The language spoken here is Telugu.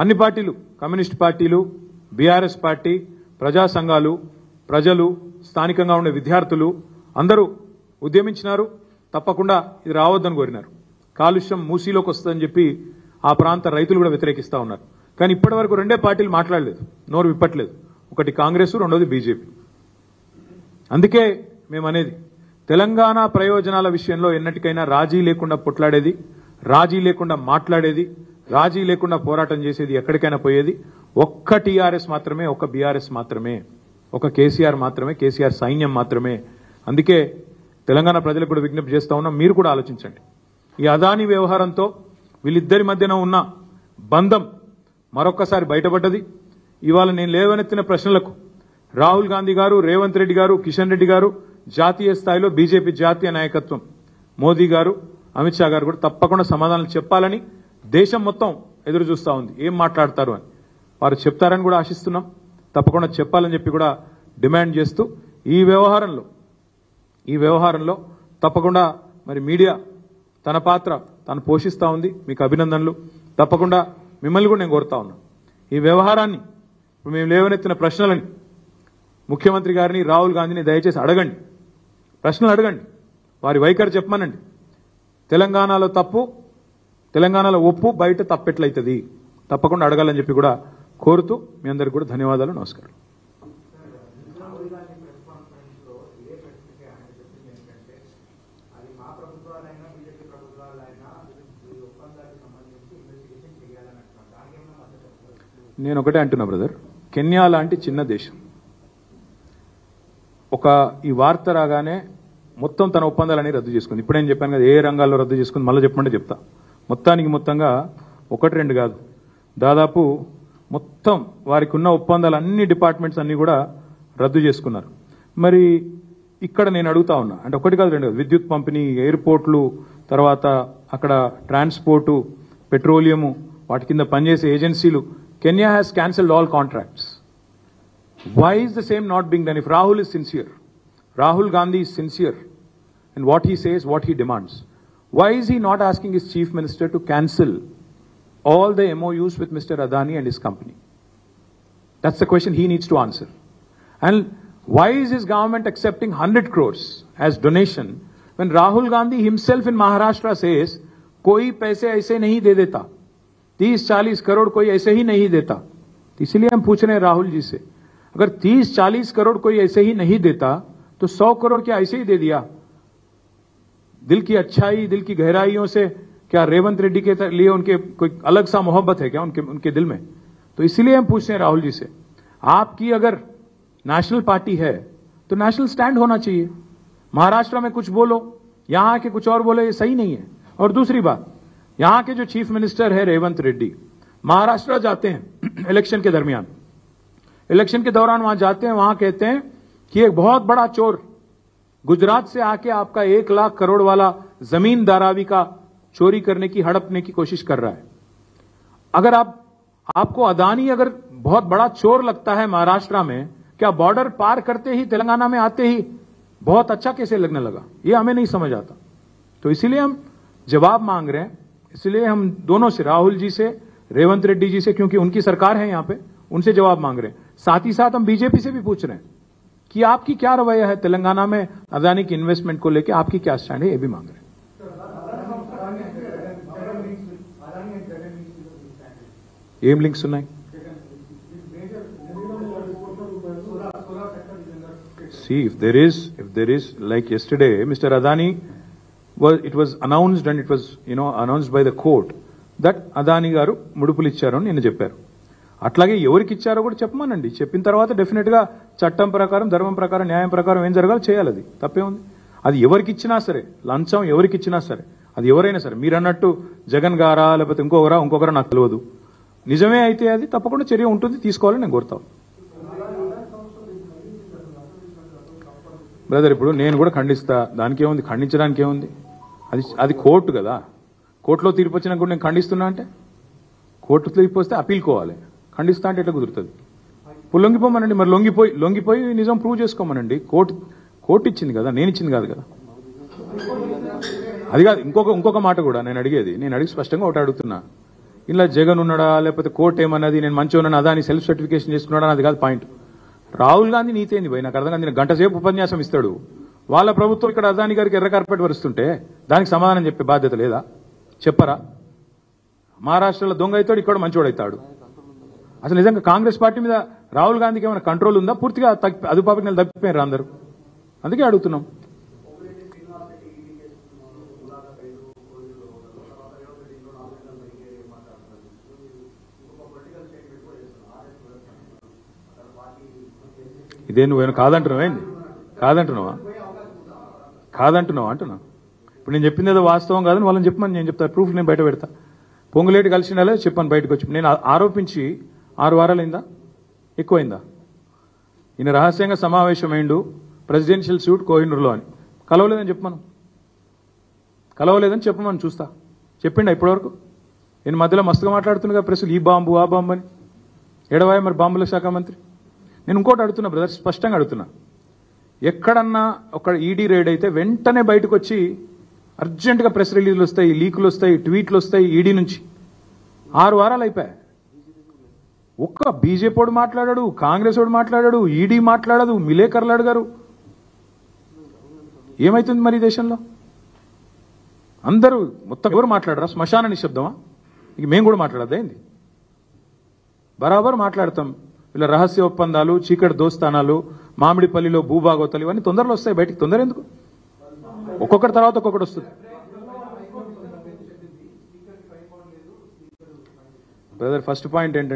అన్ని పార్టీలు, కమ్యూనిస్ట్ పార్టీలు, బీఆర్ఎస్ పార్టీ, ప్రజా సంఘాలు, ప్రజలు, స్థానికంగా ఉండే విద్యార్థులు అందరూ ఉద్యమించినారు. తప్పకుండా ఇది రావద్దని కోరినారు. కాలుష్యం మూసీలోకి వస్తుందని చెప్పి ఆ ప్రాంత రైతులు కూడా వ్యతిరేకిస్తా ఉన్నారు. కానీ ఇప్పటివరకు రెండే పార్టీలు మాట్లాడలేదు, నోరు విప్పట్లేదు. ఒకటి కాంగ్రెస్, రెండోది బీజేపీ. అందుకే మేము అనేది తెలంగాణ ప్రయోజనాల విషయంలో ఎన్నటికైనా రాజీ లేకుండా పొట్లాడేది, రాజీ లేకుండా మాట్లాడేది, రాజీ లేకుండా పోరాటం చేసేది, ఎక్కడికైనా పోయేది ఒక్క టీఆర్ఎస్ మాత్రమే, ఒక బీఆర్ఎస్ మాత్రమే, ఒక కేసీఆర్ మాత్రమే, కేసీఆర్ సైన్యం మాత్రమే. అందుకే తెలంగాణ ప్రజలకు కూడా విజ్ఞప్తి చేస్తా ఉన్నాం, మీరు కూడా ఆలోచించండి. ఈ అదానీ వ్యవహారంతో వీళ్ళిద్దరి మధ్యన ఉన్న బంధం మరొక్కసారి బయటపడ్డది. ఇవాళ నేను లేవనెత్తిన ప్రశ్నలకు రాహుల్ గాంధీ గారు, రేవంత్ రెడ్డి గారు, కిషన్ రెడ్డి గారు, జాతీయ స్థాయిలో బీజేపీ జాతీయ నాయకత్వం, మోదీ గారు, అమిత్ షా గారు కూడా తప్పకుండా సమాధానాలు చెప్పాలని దేశం మొత్తం ఎదురు చూస్తా ఉంది. ఏం మాట్లాడతారు అని వారు చెప్తారని కూడా ఆశిస్తున్నాం. తప్పకుండా చెప్పాలని చెప్పి కూడా డిమాండ్ చేస్తూ ఈ వ్యవహారంలో తప్పకుండా మరి మీడియా తన పాత్ర తాను పోషిస్తూ ఉంది. మీకు అభినందనలు. తప్పకుండా మిమ్మల్ని కూడా నేను కోరుతా ఉన్నా, ఈ వ్యవహారాన్ని ఇప్పుడు మేము లేవనెత్తిన ప్రశ్నలని ముఖ్యమంత్రి గారిని, రాహుల్ గాంధీని దయచేసి అడగండి, ప్రశ్నలు అడగండి, వారి వైఖరి చెప్పమనండి. తెలంగాణలో తప్పు, తెలంగాణలో ఒప్పు, బయట తప్పెట్లయితుంది, తప్పకుండా అడగాలని చెప్పి కూడా కోరుతూ మీ అందరికీ కూడా ధన్యవాదాలు, నమస్కారం. నేను ఒకటే అంటున్నా బ్రదర్, కెన్యా లాంటి చిన్న దేశం ఈ వార్త రాగానే మొత్తం తన ఒప్పందాలని రద్దు చేసుకుంది. ఇప్పుడేం చెప్పాను కదా, ఏ రంగాల్లో రద్దు చేసుకుంది మళ్ళీ చెప్పమంటే చెప్తా. మొత్తంగా 1-2 కాదు, దాదాపు మొత్తం వారికి ఉన్న ఒప్పందాలు అన్ని డిపార్ట్మెంట్స్ అన్ని కూడా రద్దు చేసుకున్నారు. మరి ఇక్కడ నేను అడుగుతా ఉన్నా, అంటే 1 కాదు 2 కాదు, విద్యుత్ పంపిణీ, ఎయిర్పోర్ట్లు, తర్వాత అక్కడ ట్రాన్స్పోర్టు, పెట్రోలియము, వాటి కింద పనిచేసే ఏజెన్సీలు, Kenya has cancelled all contracts. Why is the same not being done? If Rahul is sincere, Rahul Gandhi is sincere in what he says, what he demands, why is he not asking his chief minister to cancel all the MOUs with Mr. Adani and his company? That's the question he needs to answer. And why is his government accepting 100 crores as donation when Rahul Gandhi himself in Maharashtra says, koi paise aise nahi de deta, 30-40 crore कोई ऐसे ही नहीं देता. इसलिए हम पूछ रहे हैं राहुल जी से, अगर 30-40 करोड़ कोई ऐसे ही नहीं देता तो 100 करोड़ क्या ऐसे ही दे दिया? दिल की अच्छाई, दिल की गहराइयों से क्या रेवंत रेड्डी के लिए उनके कोई अलग सा मोहब्बत है क्या उनके दिल में? तो इसलिए हम पूछ रहे हैं राहुल जी से, आपकी अगर नेशनल पार्टी है तो नेशनल स्टैंड होना चाहिए. महाराष्ट्र में कुछ बोलो, यहां के कुछ और बोलो, ये सही नहीं है. और दूसरी बात, यहां के जो चीफ मिनिस्टर है रेवंत रेड्डी, महाराष्ट्र जाते हैं इलेक्शन के दरमियान, इलेक्शन के दौरान वहां जाते हैं, वहां कहते हैं कि एक बहुत बड़ा चोर गुजरात से आके आपका 1 लाख करोड़ वाला जमीन दारावी का चोरी करने की, हड़पने की कोशिश कर रहा है. अगर आपको अदानी अगर बहुत बड़ा चोर लगता है महाराष्ट्र में, क्या बॉर्डर पार करते ही तेलंगाना में आते ही बहुत अच्छा कैसे लगने लगा? ये हमें नहीं समझ आता. तो इसीलिए हम जवाब मांग रहे हैं. इसलिए हम दोनों से, राहुल जी से, रेवंत रेड्डी जी से, क्योंकि उनकी सरकार है यहां पे, उनसे जवाब मांग रहे हैं. साथ ही साथ हम बीजेपी से भी पूछ रहे हैं कि आपकी क्या रवैया है तेलंगाना में अदानी की इन्वेस्टमेंट को लेकर, आपकी क्या स्टैंड है, ये भी मांग रहे हैं. ఏం లింక్స్ ఉన్నాయి? See, if there is like yesterday Mr. Adani it was announced and it was announced by the court that Adani garu ముడుపులు ఇచ్చారు అని నిన్న చెప్పారు. అట్లాగే ఎవరికి ఇచ్చారో కూడా చెప్పమనండి. చెప్పిన తర్వాత డెఫినెట్ గా చట్టం ప్రకారం, ధర్మం ప్రకారం, న్యాయం ప్రకారం ఏం జరగాలో చేయాలి. అది తప్పే ఉంది. అది ఎవరికి ఇచ్చినా సరే, లంచం ఎవరికి ఇచ్చినా సరే, అది ఎవరైనా సరే, మీరు అన్నట్టు జగన్ గారా లేకపోతే ఇంకొకరా నాకు తెలియదు. నిజమే అయితే అది తప్పకుండా చర్య ఉంటుంది, తీసుకోవాలని నేను కోరుతాను. బ్రదర్, ఇప్పుడు నేను కూడా ఖండిస్తా, దానికి ఏముంది, ఖండించడానికి ఏముంది? అది కోర్టు కదా, కోర్టులో తీర్పు వచ్చినా కూడా నేను ఖండిస్తున్నా అంటే, కోర్టు తీర్పు వస్తే అప్పీల్ కోవాలి, ఖండిస్తా అంటే ఎట్లా కుదురుతుంది? ఇప్పుడు లొంగిపోమనండి, మరి లొంగిపోయి నిజం ప్రూవ్ చేసుకోమనండి. కోర్టు ఇచ్చింది కదా, నేను ఇచ్చింది కాదు కదా. అది కాదు, ఇంకొక మాట కూడా నేను అడిగి స్పష్టంగా ఒకటి అడుగుతున్నా, ఇలా జగన్ ఉన్నాడా లేకపోతే కోర్టు ఏమన్నది నేను మంచిగా ఉన్నాను అదాని సెల్ఫ్ సర్టిఫికేషన్ చేసుకున్నాడా అది కాదు పాయింట్. రాహుల్ గాంధీ నీతి ఏంది పోయి నాకు అర్థం కాదు. నేను గంట సేపు ఉపన్యాసం ఇస్తాడు, వాళ్ళ ప్రభుత్వం ఇక్కడ అదాని గారికి ఎర్ర కార్పెట్ వరుస్తుంటే దానికి సమాధానం చెప్పే బాధ్యత లేదా? చెప్పరా? మహారాష్ట్రలో దొంగ అవుతాడు, ఇక్కడ మంచోడు అవుతాడు. అసలు నిజంగా కాంగ్రెస్ పార్టీ మీద రాహుల్ గాంధీకి ఏమైనా కంట్రోల్ ఉందా? పూర్తిగా అదుపాపకి నెల తప్పిపోయారు అందరూ. అందుకే అడుగుతున్నాం. ఇదే నువ్వేనా కాదంటున్నావా? ఏంది కాదంటున్నావా అంటున్నా. ఇప్పుడు నేను చెప్పింది ఏదో వాస్తవం కాదని వాళ్ళని చెప్పమని నేను చెప్తా, ప్రూఫ్ నేను బయట పెడతా. పొంగులేటి కలిసినాలే చెప్పాను బయటకు వచ్చి. నేను ఆరోపించి 6 వారాలైందా ఎక్కువైందా? ఈయన రహస్యంగా సమావేశమైండు ప్రెసిడెన్షియల్ సూట్ కోహినూరులో అని. కలవలేదని చెప్పమని చూస్తా. చెప్పిండా ఇప్పటివరకు? నేను మధ్యలో మస్తుగా మాట్లాడుతున్నా ప్రెస్లు ఈ బాంబు ఆ బాంబు అని. ఎడవాయ మరి బాంబుల శాఖ మంత్రి. నేను ఇంకోటి అడుగుతున్నా బ్రదర్, స్పష్టంగా అడుగుతున్నా. ఎక్కడన్నా ఒక ఈడీ రైడ్ అయితే వెంటనే బయటకు వచ్చి అర్జెంటుగా ప్రెస్ రిలీజ్లు వస్తాయి, లీకులు వస్తాయి, ట్వీట్లు వస్తాయి ఈడీ నుంచి. 6 వారాలు అయిపోయాయి. ఒక్క బీజేపీ వాడు మాట్లాడాడు, కాంగ్రెస్ వాడు మాట్లాడాడు, ఈడీ మాట్లాడదు, మిలేకర్లు అడగారు. ఏమైతుంది మరి దేశంలో? అందరూ మొత్తం ఎవరు మాట్లాడరా? శ్మశాన నిశ్శబ్దమా? ఇక మేము కూడా మాట్లాడద్దా ఏంది? బరాబర్ మాట్లాడతాం. ఇలా రహస్య ఒప్పందాలు, చీకటి దోస్తానాలు, మామిడిపల్లిలో భూభాగవతాలు ఇవన్నీ తొందరలో వస్తాయి బయటికి. తొందర ఎందుకు? ఒక్కొక్కటి తర్వాత ఒక్కొక్కటి వస్తుంది. బ్రదర్ ఫస్ట్ పాయింట్ ఏంటంటే